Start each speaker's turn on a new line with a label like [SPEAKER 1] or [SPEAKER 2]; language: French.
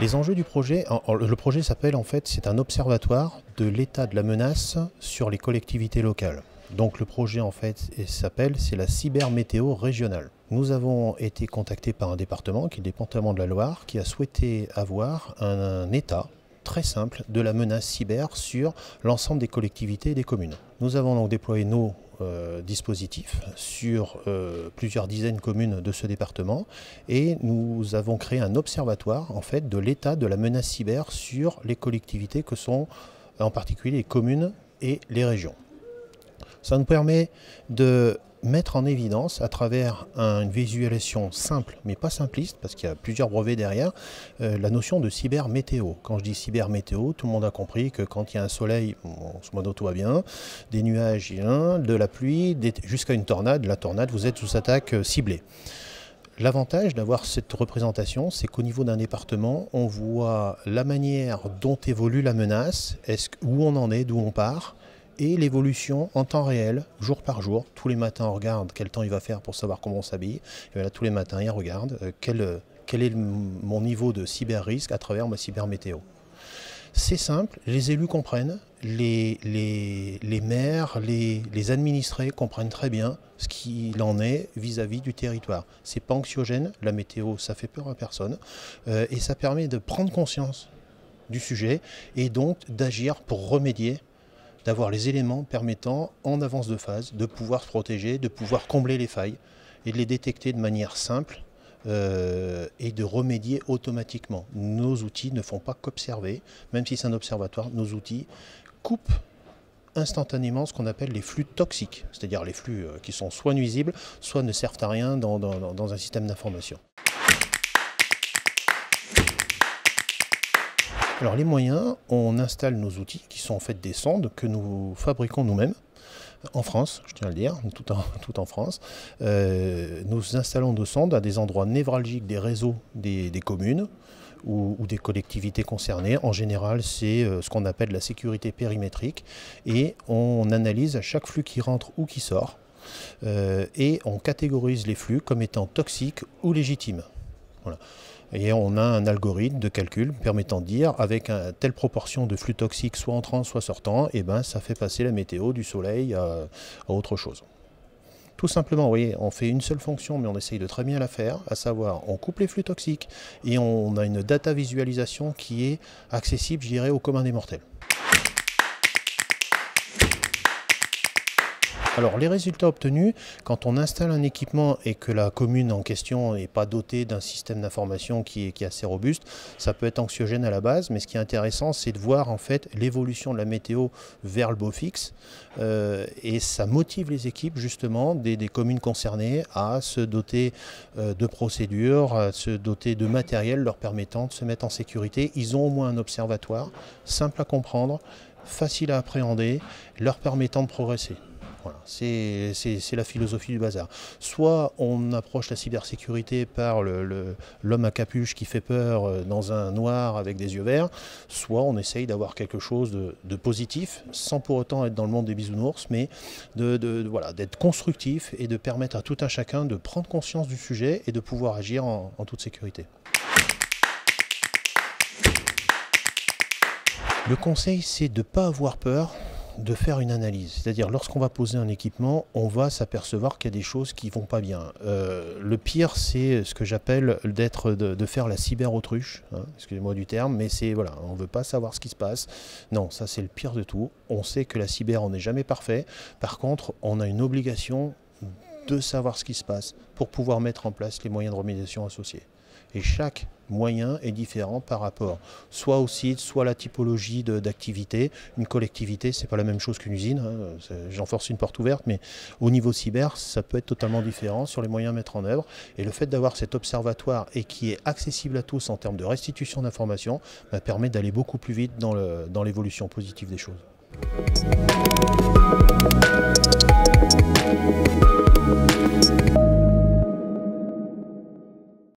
[SPEAKER 1] Les enjeux du projet, le projet s'appelle en fait, c'est un observatoire de l'état de la menace sur les collectivités locales. Donc le projet en fait s'appelle, c'est la cybermétéo régionale. Nous avons été contactés par un département, qui est le département de la Loire, qui a souhaité avoir un état très simple de la menace cyber sur l'ensemble des collectivités et des communes. Nous avons donc déployé nos dispositifs sur plusieurs dizaines de communes de ce département et nous avons créé un observatoire en fait de l'état de la menace cyber sur les collectivités que sont en particulier les communes et les régions. Ça nous permet de mettre en évidence à travers une visualisation simple, mais pas simpliste, parce qu'il y a plusieurs brevets derrière, la notion de cybermétéo. Quand je dis cybermétéo, tout le monde a compris que quand il y a un soleil, en ce moment tout va bien, des nuages, de la pluie, jusqu'à une tornade. La tornade, vous êtes sous attaque ciblée. L'avantage d'avoir cette représentation, c'est qu'au niveau d'un département, on voit la manière dont évolue la menace, où on en est, d'où on part, et l'évolution en temps réel, jour par jour. Tous les matins, on regarde quel temps il va faire pour savoir comment on s'habille. Et là, tous les matins, il regarde quel est mon niveau de cyber-risque à travers ma cybermétéo. C'est simple, les élus comprennent, les maires, les administrés comprennent très bien ce qu'il en est vis-à-vis du territoire. C'est pas anxiogène, la météo, ça fait peur à personne. Et ça permet de prendre conscience du sujet et donc d'agir pour remédier, d'avoir les éléments permettant, en avance de phase, de pouvoir se protéger, de pouvoir combler les failles et de les détecter de manière simple et de remédier automatiquement. Nos outils ne font pas qu'observer, même si c'est un observatoire, nos outils coupent instantanément ce qu'on appelle les flux toxiques, c'est-à-dire les flux qui sont soit nuisibles, soit ne servent à rien dans un système d'information. Alors les moyens, on installe nos outils qui sont en fait des sondes que nous fabriquons nous-mêmes en France, je tiens à le dire, tout en France. Nous installons nos sondes à des endroits névralgiques des réseaux des communes ou des collectivités concernées. En général, c'est ce qu'on appelle la sécurité périmétrique et on analyse chaque flux qui rentre ou qui sort et on catégorise les flux comme étant toxiques ou légitimes. Voilà. Et on a un algorithme de calcul permettant de dire avec telle proportion de flux toxiques soit entrant soit sortant, et ben ça fait passer la météo du soleil à autre chose. Tout simplement, vous voyez, on fait une seule fonction mais on essaye de très bien la faire, à savoir on coupe les flux toxiques et on a une data visualisation qui est accessible, je dirais, au commun des mortels. Alors les résultats obtenus, quand on installe un équipement et que la commune en question n'est pas dotée d'un système d'information qui est assez robuste, ça peut être anxiogène à la base, mais ce qui est intéressant, c'est de voir en fait l'évolution de la météo vers le beau fixe et ça motive les équipes justement des communes concernées à se doter de procédures, à se doter de matériel leur permettant de se mettre en sécurité. Ils ont au moins un observatoire simple à comprendre, facile à appréhender, leur permettant de progresser. Voilà, c'est la philosophie du bazar. Soit on approche la cybersécurité par l'homme à capuche qui fait peur dans un noir avec des yeux verts, soit on essaye d'avoir quelque chose de positif, sans pour autant être dans le monde des bisounours, mais voilà, d'être constructif et de permettre à tout un chacun de prendre conscience du sujet et de pouvoir agir en toute sécurité. Le conseil, c'est de ne pas avoir peur de faire une analyse. C'est-à-dire, lorsqu'on va poser un équipement, on va s'apercevoir qu'il y a des choses qui ne vont pas bien. Le pire, c'est ce que j'appelle de faire la cyber-autruche. Hein, excusez-moi du terme, mais c'est, voilà, on ne veut pas savoir ce qui se passe. Non, ça c'est le pire de tout. On sait que la cyber, on n'est jamais parfait. Par contre, on a une obligation de savoir ce qui se passe pour pouvoir mettre en place les moyens de remédiation associés. Et chaque moyen est différent par rapport soit au site, soit à la typologie d'activité. Une collectivité, c'est pas la même chose qu'une usine, hein. J'en force une porte ouverte, mais au niveau cyber, ça peut être totalement différent sur les moyens à mettre en œuvre. Et le fait d'avoir cet observatoire et qui est accessible à tous en termes de restitution d'informations permet d'aller beaucoup plus vite dans l'évolution positive des choses.